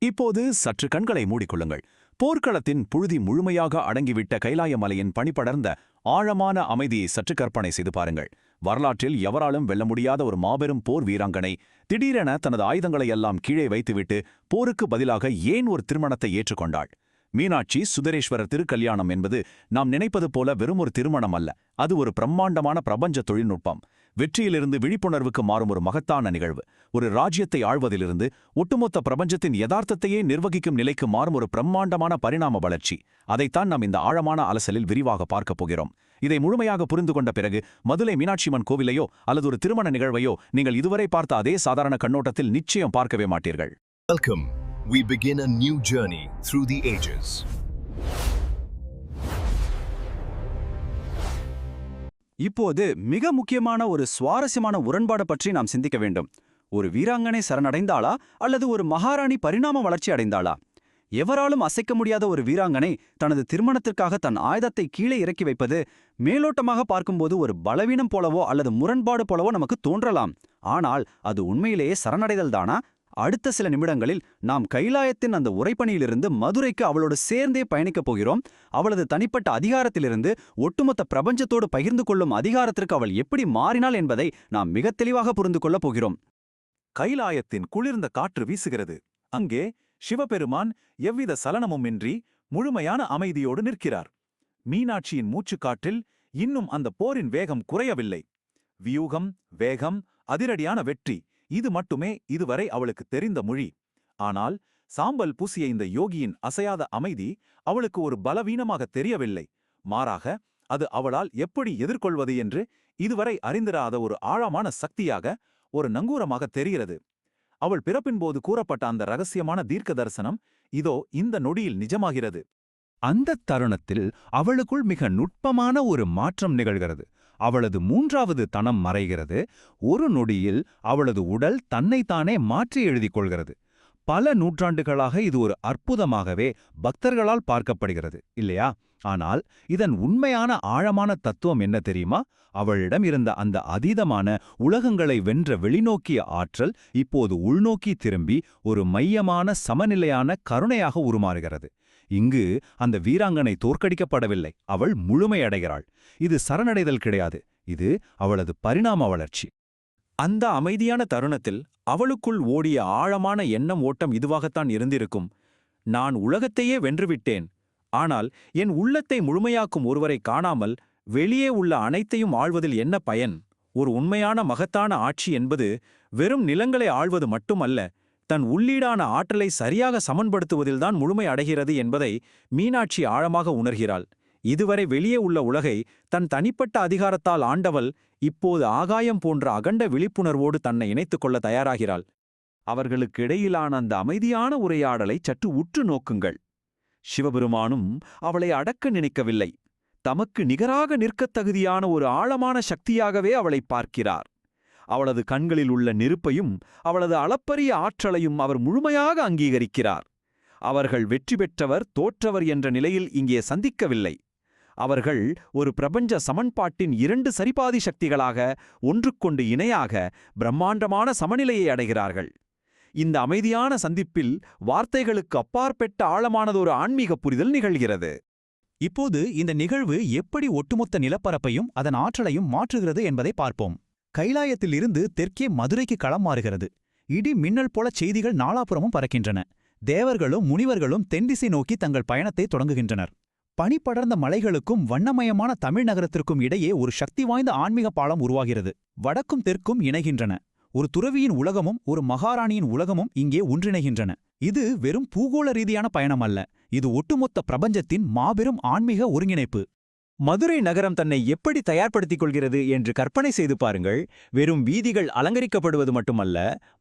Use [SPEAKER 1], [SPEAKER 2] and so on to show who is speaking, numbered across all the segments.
[SPEAKER 1] இப்போது சற்று கண்களை மூடிக்கொள்ளுங்கள். போர்க்களத்தின் புழுதி முழுமையாக அடங்கிவிட்ட கைலாய மலையின் பனிபடர்ந்த ஆழமான அமைதியை சற்று கற்பனை செய்து பாருங்கள். வரலாற்றில் எவராலும் வெல்ல முடியாத ஒரு மாபெரும் போர் வீராங்கனை திடீரென தனது ஆயுதங்களை எல்லாம் கீழே வைத்துவிட்டு போருக்கு பதிலாக ஏன் ஒரு திருமணத்தை ஏற்றுக்கொண்டாள்? மீனாட்சி சுந்தரேஸ்வரர் திருக்கல்யாணம் என்பது நாம் நினைப்பது போல வெறும் ஒரு திருமணம் அல்ல. அது ஒரு பிரம்மாண்டமான பிரபஞ்ச தொழில்நுட்பம். வெற்றியிலிருந்து விழிப்புணர்வுக்கு மாறும் ஒரு மகத்தான நிகழ்வு. ஒரு ராஜ்யத்தை ஆழ்வதிலிருந்து ஒட்டுமொத்த பிரபஞ்சத்தின் யதார்த்தத்தையே நிர்வகிக்கும் நிலைக்கு மாறும் ஒரு பிரம்மாண்டமான பரிணாம வளர்ச்சி. அதைத்தான் நாம் இந்த ஆழமான அலசலில் விரிவாக பார்க்கப் போகிறோம். இதை முழுமையாக புரிந்து கொண்ட பிறகு மதுரை மீனாட்சியம்மன் கோவிலையோ அல்லது ஒரு திருமண நிகழ்வையோ நீங்கள் இதுவரை பார்த்த அதே சாதாரண கண்ணோட்டத்தில் நிச்சயம் பார்க்கவே மாட்டீர்கள்.
[SPEAKER 2] Welcome. We begin a new journey through the ages.
[SPEAKER 3] இப்போது மிக முக்கியமான ஒரு சுவாரஸ்யமான உடன்பாடு பற்றி நாம் சிந்திக்க வேண்டும். ஒரு வீராங்கனை சரணடைந்தாளா அல்லது ஒரு மகாராணி பரிணாம வளர்ச்சி அடைந்தாளா? எவராலும் அசைக்க முடியாத ஒரு வீராங்கனை தனது திருமணத்திற்காக தன் ஆயுதத்தை கீழே இறக்கி வைப்பது மேலோட்டமாக பார்க்கும்போது ஒரு பலவீனம் போலவோ அல்லது முரண்பாடு போலவோ நமக்கு தோன்றலாம். ஆனால் அது உண்மையிலேயே சரணடைதல் தானா? அடுத்த சில நிமிடங்களில் நாம் கைலாயத்தின் அந்த உறைபனியிலிருந்து மதுரைக்கு அவளோடு சேர்ந்தே பயணிக்கப் போகிறோம். அவளது தனிப்பட்ட அதிகாரத்திலிருந்து ஒட்டுமொத்த பிரபஞ்சத்தோடு பகிர்ந்து கொள்ளும் அதிகாரத்திற்கு அவள் எப்படி மாறினாள் என்பதை நாம் மிக தெளிவாக புரிந்து கொள்ளப் போகிறோம்.
[SPEAKER 4] கைலாயத்தின் குளிர்ந்த காற்று வீசுகிறது. அங்கே சிவபெருமான் எவ்வித சலனமுமின்றி முழுமையான அமைதியோடு நிற்கிறார். மீனாட்சியின் மூச்சுக்காற்றில் இன்னும் அந்த போரின் வேகம் குறையவில்லை. வியூகம், வேகம், அதிரடியான வெற்றி, இது மட்டுமே இதுவரை அவளுக்கு தெரிந்த மொழி. ஆனால் சாம்பல் பூசிய இந்த யோகியின் அசையாத அமைதி அவளுக்கு ஒரு பலவீனமாக தெரியவில்லை. மாறாக அது அவளால் எப்படி எதிர்கொள்வது என்று இதுவரை அறிந்திராத ஒரு ஆழமான சக்தியாக, ஒரு நங்கூரமாக தெரிகிறது. அவள் பிறப்பின்போது கூறப்பட்ட அந்த ரகசியமான தீர்க்க தரிசனம் இதோ இந்த நொடியில் நிஜமாகிறது.
[SPEAKER 5] அந்த தருணத்தில் அவளுக்குள் மிக நுட்பமான ஒரு மாற்றம் நிகழ்கிறது. அவளது மூன்றாவது தனம் மறைகிறது. ஒரு நொடியில் அவளது உடல் தன்னைத்தானே மாற்றி எழுதிக் கொள்கிறது. பல நூற்றாண்டுகளாக இது ஒரு அற்புதமாகவே பக்தர்களால் பார்க்கப்படுகிறது, இல்லையா? ஆனால் இதன் உண்மையான ஆழமான தத்துவம் என்ன தெரியுமா? அவளிடம் இருந்த அந்த அதீதமான உலகங்களை வென்ற வெளிநோக்கிய ஆற்றல் இப்போது உள்நோக்கி திரும்பி ஒரு மையமான சமநிலையான கருணையாக உருமாறுகிறது. இங்கு அந்த வீராங்கனை தோற்கடிக்கப்படவில்லை, அவள் முழுமையடைகிறாள். இது சரணடைதல் கிடையாது, இது அவளது பரிணாம வளர்ச்சி.
[SPEAKER 3] அந்த அமைதியான தருணத்தில் அவளுக்குள் ஓடிய ஆழமான எண்ணம் ஓட்டம் இதுவாகத்தான் இருந்திருக்கும். நான் உலகத்தையே வென்றுவிட்டேன், ஆனால் என் உள்ளத்தை முழுமையாக்கும் ஒருவரை காணாமல் வெளியே உள்ள அனைத்தையும் ஆள்வதில் என்ன பயன்? ஒரு உண்மையான மகத்தான ஆட்சி என்பது வெறும் நிலங்களை ஆள்வது மட்டுமல்ல, தன் உள்ளீடான ஆற்றலை சரியாக சமன்படுத்துவதில்தான் முழுமை அடைகிறது என்பதை மீனாட்சி ஆழமாக உணர்கிறாள். இதுவரை வெளியே உள்ள உலகை தன் தனிப்பட்ட அதிகாரத்தால் ஆண்டவள் இப்போது ஆகாயம் போன்ற அகண்ட விழிப்புணர்வோடு தன்னை இணைத்துக் கொள்ள தயாராகிறாள். அவர்களுக்கு இடையிலான அந்த அமைதியான உரையாடலை சற்று உற்று நோக்குங்கள். சிவபெருமானும் அவளை அடக்க நினைக்கவில்லை. தமக்கு நிகராக நிற்கத் தகுதியான ஒரு ஆழமான சக்தியாகவே அவளை பார்க்கிறார். அவளது கண்களில் உள்ள நெருப்பையும் அவளது அளப்பரிய ஆற்றலையும் அவர் முழுமையாக அங்கீகரிக்கிறார். அவர்கள் வெற்றி பெற்றவர் தோற்றவர் என்ற நிலையில் இங்கே சந்திக்கவில்லை. அவர்கள் ஒரு பிரபஞ்ச சமன்பாட்டின் இரண்டு சரிபாதி சக்திகளாக ஒன்றுக்கொண்டு இணையாக பிரம்மாண்டமான சமநிலையை அடைகிறார்கள். இந்த அமைதியான சந்திப்பில் வார்த்தைகளுக்கு அப்பாற்பட்ட ஆழமானதொரு ஆன்மீக புரிதல் நிகழ்கிறது.
[SPEAKER 5] இப்போது இந்த நிகழ்வு எப்படி ஒட்டுமொத்த நிலப்பரப்பையும் அதன் ஆற்றலையும் மாற்றுகிறது என்பதை பார்ப்போம். கைலாயத்திலிருந்து தெற்கே மதுரைக்கு களம் மாறுகிறது. இடி மின்னல் போல செய்திகள் நாலாபுறமும் பறக்கின்றன. தேவர்களும் முனிவர்களும் தென்திசை நோக்கி தங்கள் பயணத்தை தொடங்குகின்றனர். பனிப்படர்ந்த மலைகளுக்கும் வண்ணமயமான தமிழ் நகரத்திற்கும் இடையே ஒரு சக்தி வாய்ந்த ஆன்மீக பாலம் உருவாகிறது. வடக்கும் தெற்கும் இணைகின்றன. ஒரு துறவியின் உலகமும் ஒரு மகாராணியின் உலகமும் இங்கே ஒன்றிணைகின்றன. இது வெறும் பூகோள ரீதியான பயணம் அல்ல, இது ஒட்டுமொத்த பிரபஞ்சத்தின் மாபெரும் ஆன்மீக ஒருங்கிணைப்பு.
[SPEAKER 3] மதுரை நகரம் தன்னை எப்படி தயார்படுத்திக் கொள்கிறது என்று கற்பனை செய்து பாருங்கள். வெறும் வீதிகள் அலங்கரிக்கப்படுவது மட்டுமல்ல,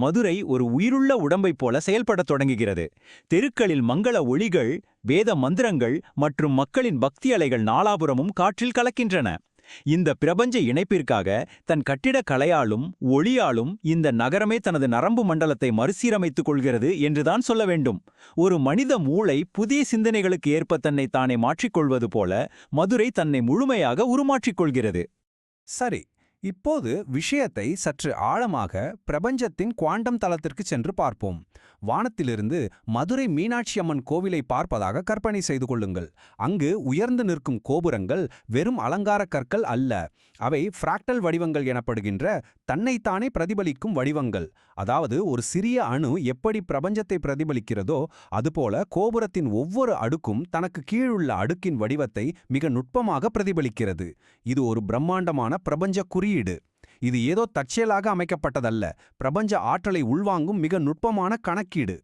[SPEAKER 3] மதுரை ஒரு உயிருள்ள உடம்பைப் போல செயல்படத் தொடங்குகிறது. தெருக்களில் மங்கள ஒளிகள், வேத மந்திரங்கள் மற்றும் மக்களின் பக்தி அலைகள் நாலாபுரமும் காற்றில் கலக்கின்றன. இந்த பிரபஞ்ச இணைப்பிற்காக தன் கட்டிடக் கலையாலும் ஒளியாலும் இந்த நகரமே தனது நரம்பு மண்டலத்தை மறுசீரமைத்துக் கொள்கிறது என்றுதான் சொல்ல வேண்டும். ஒரு மனித மூளை புதிய சிந்தனைகளுக்கு ஏற்ப தன்னை தானே மாற்றிக்கொள்வது போல மதுரை தன்னை முழுமையாக உருமாற்றிக் கொள்கிறது.
[SPEAKER 6] சரி, இப்போது விஷயத்தை சற்று ஆழமாக பிரபஞ்சத்தின் குவாண்டம் தளத்திற்கு சென்று பார்ப்போம். வானத்திலிருந்து மதுரை மீனாட்சி அம்மன் கோவிலை பார்ப்பதாக கற்பனை செய்து கொள்ளுங்கள். அங்கு உயர்ந்து நிற்கும் கோபுரங்கள் வெறும் அலங்கார கற்கள் அல்ல, அவை ஃப்ராக்டல் வடிவங்கள் எனப்படுகின்ற தன்னைத்தானே பிரதிபலிக்கும் வடிவங்கள். அதாவது ஒரு சிறிய அணு எப்படி பிரபஞ்சத்தை பிரதிபலிக்கிறதோ அதுபோல கோபுரத்தின் ஒவ்வொரு அடுக்கும் தனக்கு கீழுள்ள அடுக்கின் வடிவத்தை மிக நுட்பமாக பிரதிபலிக்கிறது. இது ஒரு பிரம்மாண்டமான பிரபஞ்ச குறியீடு. இது ஏதோ தற்செயலாக அமைக்கப்பட்டதல்ல, பிரபஞ்ச ஆற்றலை உள்வாங்கும் மிக நுட்பமான கணக்கீடு.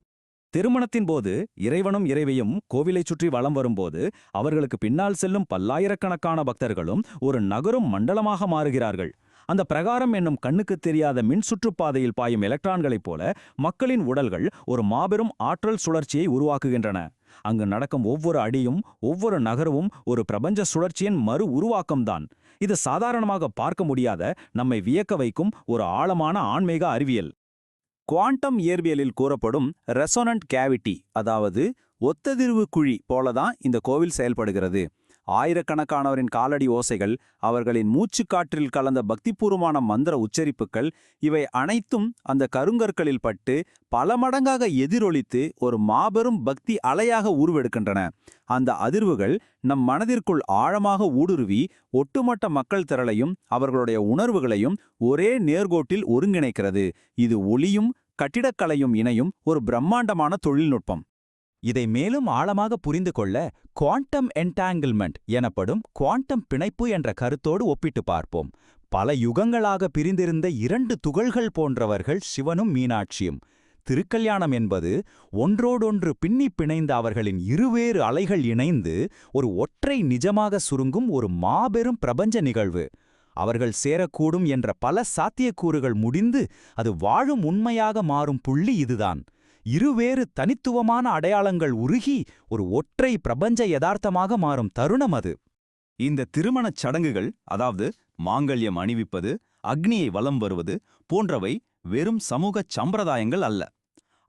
[SPEAKER 3] திருமணத்தின் போது இறைவனும் இறைவியும் கோவிலைச் சுற்றி வலம் வரும்போது அவர்களுக்கு பின்னால் செல்லும் பல்லாயிரக்கணக்கான பக்தர்களும் ஒரு நகரும் மண்டலமாக மாறுகிறார்கள். அந்த பிரகாரம் என்னும் கண்ணுக்குத் தெரியாத மின் சுற்றுப்பாதையில் பாயும் எலக்ட்ரான்களைப் போல மக்களின் உடல்கள் ஒரு மாபெரும் ஆற்றல் சுழற்சியை உருவாக்குகின்றன. அங்கு நடக்கும் ஒவ்வொரு அடியும் ஒவ்வொரு நகரவும் ஒரு பிரபஞ்ச சுழற்சியின் மறு உருவாக்கம்தான். இது சாதாரணமாக பார்க்க முடியாத, நம்மை வியக்க வைக்கும் ஒரு ஆழமான ஆன்மீக அறிவியல். குவாண்டம் இயற்பியலில் கூறப்படும் ரெசோனன்ட் கேவிட்டி, அதாவது ஒத்ததிர்வு குழி போலதான் இந்த கோவில் செயல்படுகிறது. ஆயிரக்கணக்கானவரின் காலடி ஓசைகள், அவர்களின் மூச்சுக்காற்றில் கலந்த பக்திபூர்வமான மந்திர உச்சரிப்புகள், இவை அனைத்தும் அந்த கருங்கற்களில் பட்டு பல மடங்காக எதிரொலித்து ஒரு மாபெரும் பக்தி அலையாக உருவெடுக்கின்றன. அந்த அதிர்வுகள் நம் மனதிற்குள் ஆழமாக ஊடுருவி ஒட்டுமொத்த மக்கள் திரளையும் அவர்களுடைய உணர்வுகளையும் ஒரே நேர்கோட்டில் ஒருங்கிணைக்கிறது. இது ஒளியும் கட்டிடக்கலையும் இணையும் ஒரு பிரம்மாண்டமான தொழில்நுட்பம்.
[SPEAKER 5] இதை மேலும் ஆழமாக புரிந்து கொள்ள குவாண்டம் என்டாங்கிள்மெண்ட் எனப்படும் குவாண்டம் பிணைப்பு என்ற கருத்தோடு ஒப்பிட்டு பார்ப்போம். பல யுகங்களாக பிரிந்திருந்த இரண்டு துகள்கள் போன்றவர்கள் சிவனும் மீனாட்சியும். திருக்கல்யாணம் என்பது ஒன்றோடொன்று பின்னி பிணைந்த அவர்களின் இருவேறு அலைகள் இணைந்து ஒரு ஒற்றை நிஜமாக சுருங்கும் ஒரு மாபெரும் பிரபஞ்ச நிகழ்வு. அவர்கள் சேரக்கூடும் என்ற பல சாத்தியக்கூறுகள் முடிந்து அது வாழும் உண்மையாக மாறும் புள்ளி இதுதான். இருவேறு தனித்துவமான அடையாளங்கள் உருகி ஒரு ஒற்றை பிரபஞ்ச யதார்த்தமாக மாறும் தருணம் அது.
[SPEAKER 1] இந்த திருமணச் சடங்குகள், அதாவது மாங்கல்யம் அணிவிப்பது, அக்னியை வலம் வருவது போன்றவை வெறும் சமூகச் சம்பிரதாயங்கள் அல்ல.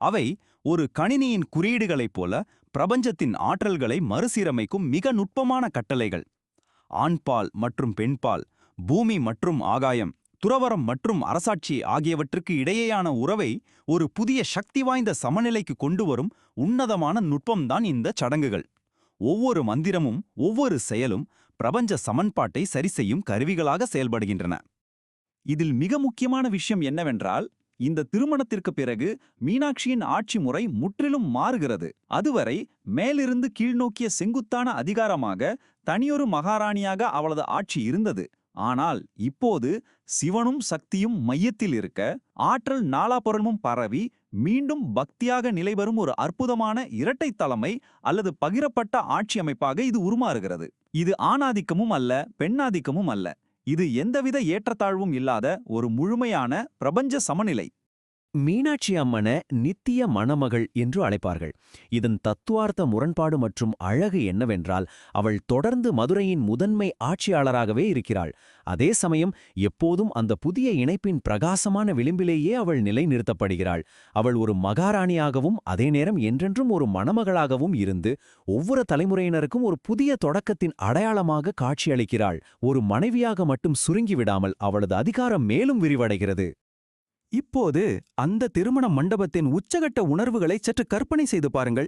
[SPEAKER 1] அவை ஒரு கணினியின் குறியீடுகளைப் போல பிரபஞ்சத்தின் ஆற்றல்களை மறுசீரமைக்கும் மிக நுட்பமான கட்டளைகள். ஆண்பால் மற்றும் பெண்பால், பூமி மற்றும் ஆகாயம், துறவரம் மற்றும் அரசாட்சி ஆகியவற்றுக்கு இடையேயான உறவை ஒரு புதிய சக்தி வாய்ந்த சமநிலைக்கு கொண்டு வரும் உன்னதமான நுட்பம்தான் இந்த சடங்குகள். ஒவ்வொரு மந்திரமும் ஒவ்வொரு செயலும் பிரபஞ்ச சமன்பாட்டை சரிசெய்யும் கருவிகளாக செயல்படுகின்றன.
[SPEAKER 3] இதில் மிக முக்கியமான விஷயம் என்னவென்றால், இந்த திருமணத்திற்கு பிறகு மீனாட்சியின் ஆட்சி முறை முற்றிலும் மாறுகிறது. அதுவரை மேலிருந்து கீழ்நோக்கிய செங்குத்தான அதிகாரமாக தனியொரு மகாராணியாக அவளது ஆட்சி இருந்தது. ஆனால் இப்போது சிவனும் சக்தியும் மையத்தில் இருக்க, ஆற்றல் நாலாபுறமும் பரவி மீண்டும் பக்தியாக நிலைவரும் ஒரு அற்புதமான இரட்டை தலைமை அல்லது பகிரப்பட்ட ஆட்சி அமைப்பாக இது உருமாறுகிறது. இது ஆணாதிக்கமும் அல்ல, பெண்ணாதிக்கமும் அல்ல. இது எந்தவித ஏற்றத்தாழ்வும் இல்லாத ஒரு முழுமையான பிரபஞ்ச சமநிலை.
[SPEAKER 7] மீனாட்சி அம்மனை நித்திய மணமகள் என்று அழைப்பார்கள். இதன் தத்துவார்த்த முரண்பாடு மற்றும் அழகு என்னவென்றால், அவள் தொடர்ந்து மதுரையின் முதன்மை ஆட்சியாளராகவே இருக்கிறாள். அதே சமயம் எப்போதும் அந்த புதிய இணைப்பின் பிரகாசமான விளிம்பிலேயே அவள் நிலைநிறுத்தப்படுகிறாள். அவள் ஒரு மகாராணியாகவும் அதே நேரம் என்றென்றும் ஒரு மணமகளாகவும் இருந்து ஒவ்வொரு தலைமுறையினருக்கும் ஒரு புதிய தொடக்கத்தின் அடையாளமாக காட்சியளிக்கிறாள். ஒரு மனைவியாக மட்டும் சுருங்கிவிடாமல் அவளது அதிகாரம் மேலும் விரிவடைகிறது.
[SPEAKER 3] இப்போது அந்த திருமண மண்டபத்தின் உச்சகட்ட உணர்வுகளை சற்று கற்பனை செய்து பாருங்கள்.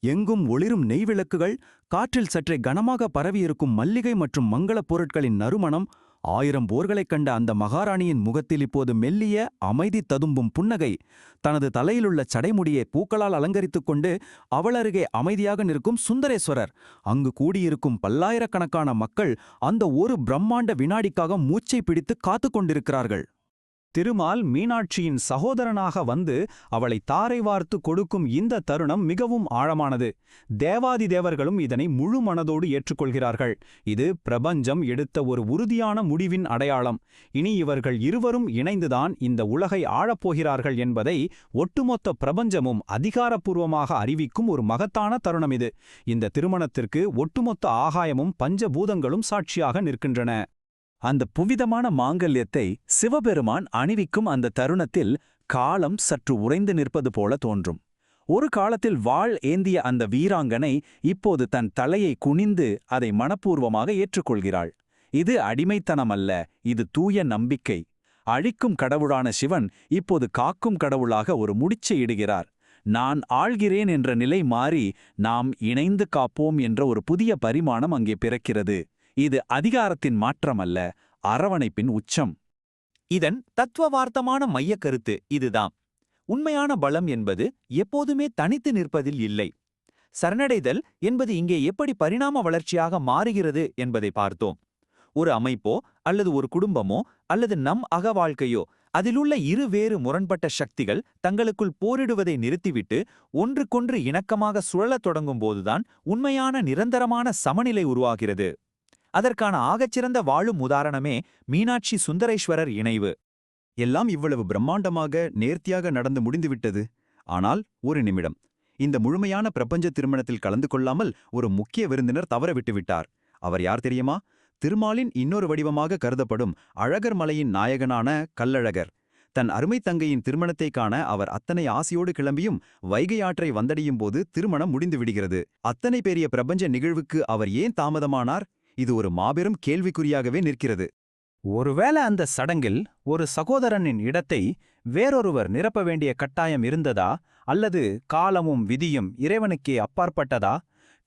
[SPEAKER 3] எங்கும் ஒளிரும் நெய்விளக்குகள், காற்றில் சற்றே கனமாக பரவியிருக்கும் மல்லிகை மற்றும் மங்களப் பொருட்களின் நறுமணம். 1000 போர்களைக் கண்ட அந்த மகாராணியின் முகத்தில் இப்போது மெல்லிய அமைதி ததும்பும் புன்னகை. தனது தலையிலுள்ள சடைமுடியை பூக்களால் அலங்கரித்துக் கொண்டு அவளருகே அமைதியாக நிற்கும் சுந்தரேஸ்வரர். அங்கு கூடியிருக்கும் பல்லாயிரக்கணக்கான மக்கள் அந்த ஒரு பிரம்மாண்ட வினாடிக்காக மூச்சை பிடித்து காத்து கொண்டிருக்கிறார்கள். திருமால் மீனாட்சியின் சகோதரனாக வந்து அவளை தாரை வார்த்து கொடுக்கும் இந்த தருணம் மிகவும் ஆழமானது. தேவாதி தேவர்களும் இதனை முழு மனதோடு ஏற்றுக்கொள்கிறார்கள். இது பிரபஞ்சம் எடுத்த ஒரு உறுதியான முடிவின் அடையாளம். இனி இவர்கள் இருவரும் இணைந்துதான் இந்த உலகை ஆளப்போகிறார்கள் என்பதை ஒட்டுமொத்த பிரபஞ்சமும் அதிகாரப்பூர்வமாக அறிவிக்கும் ஒரு மகத்தான தருணம் இது. இந்த திருமணத்திற்கு ஒட்டுமொத்த ஆகாயமும் பஞ்சபூதங்களும் சாட்சியாக நிற்கின்றன. அந்த புவிதமான மாங்கல்யத்தை சிவபெருமான் அணிவிக்கும் அந்த தருணத்தில் காலம் சற்று உறைந்து நிற்பது போல தோன்றும். ஒரு காலத்தில் வாள் ஏந்திய அந்த வீராங்கனை இப்போது தன் தலையை குனிந்து அதை மனப்பூர்வமாக ஏற்றுக்கொள்கிறாள். இது அடிமைத்தனமல்ல, இது தூய நம்பிக்கை. அழிக்கும் கடவுளான சிவன் இப்போது காக்கும் கடவுளாக ஒரு முடிச்சை இடுகிறார்.
[SPEAKER 4] நான் ஆள்கிறேன் என்ற நிலை மாறி நாம் இணைந்து காப்போம் என்ற ஒரு புதிய பரிமாணம் அங்கே பிறக்கிறது. இது அதிகாரத்தின் மாற்றமல்ல, அரவணைப்பின் உச்சம்.
[SPEAKER 3] இதன் தத்துவவார்த்தமான மையக் கருத்து இதுதான். உண்மையான பலம் என்பது எப்போதுமே தனித்து நிற்பதில் இல்லை. சரணடைதல் என்பது இங்கே எப்படி பரிணாம வளர்ச்சியாக மாறுகிறது என்பதை பார்த்தோம். ஒரு அமைப்போ அல்லது ஒரு குடும்பமோ அல்லது நம் அகவாழ்க்கையோ அதிலுள்ள வேறு முரண்பட்ட சக்திகள் தங்களுக்குள் போரிடுவதை நிறுத்திவிட்டு ஒன்றுக்கொன்று இணக்கமாக சுழலத் தொடங்கும்போதுதான் உண்மையான நிரந்தரமான சமநிலை உருவாகிறது. அதற்கான ஆகச்சிறந்த வாழும் உதாரணமே மீனாட்சி சுந்தரேஸ்வரர் இணைவு.
[SPEAKER 1] எல்லாம் இவ்வளவு பிரம்மாண்டமாக நேர்த்தியாக நடந்து முடிந்துவிட்டது. ஆனால் ஒரு நிமிடம், இந்த முழுமையான பிரபஞ்ச திருமணத்தில் கலந்து கொள்ளாமல் ஒரு முக்கிய விருந்தினர் தவற விட்டுவிட்டார். அவர் யார் தெரியுமா? திருமாலின் இன்னொரு வடிவமாக கருதப்படும் அழகர் மலையின் நாயகனான கள்ளழகர். தன் அருமை தங்கையின் திருமணத்தை காண அவர் அத்தனை ஆசையோடு கிளம்பியும் வைகை ஆற்றை வந்தடையும் போது திருமணம் முடிந்து விடுகிறது. அத்தனை பெரிய பிரபஞ்ச நிகழ்வுக்கு அவர் ஏன் தாமதமானார்? இது ஒரு மாபெரும் கேள்விக்குறியாகவே நிற்கிறது.
[SPEAKER 6] ஒருவேளை அந்த சடங்கில் ஒரு சகோதரனின் இடத்தை வேறொருவர் நிரப்ப வேண்டிய கட்டாயம் இருந்ததா, அல்லது காலமும் விதியும் இறைவனுக்கே அப்பாற்பட்டதா?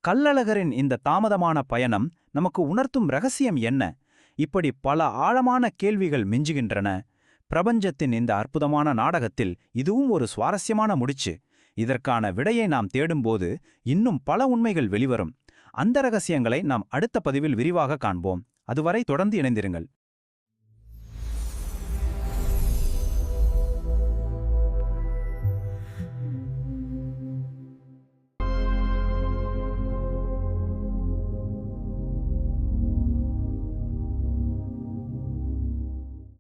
[SPEAKER 6] கள்ளழகரின் இந்த தாமதமான பயணம் நமக்கு உணர்த்தும் ரகசியம் என்ன? இப்படி பல ஆழமான கேள்விகள் மிஞ்சுகின்றன. பிரபஞ்சத்தின் இந்த அற்புதமான நாடகத்தில் இதுவும் ஒரு சுவாரஸ்யமான முடிச்சு. இதற்கான விடையை நாம் தேடும்போது இன்னும் பல உண்மைகள் வெளிவரும். அந்த ரகசியங்களை நாம் அடுத்த பதிவில் விரிவாக காண்போம். அதுவரை தொடர்ந்து இணைந்திருங்கள்.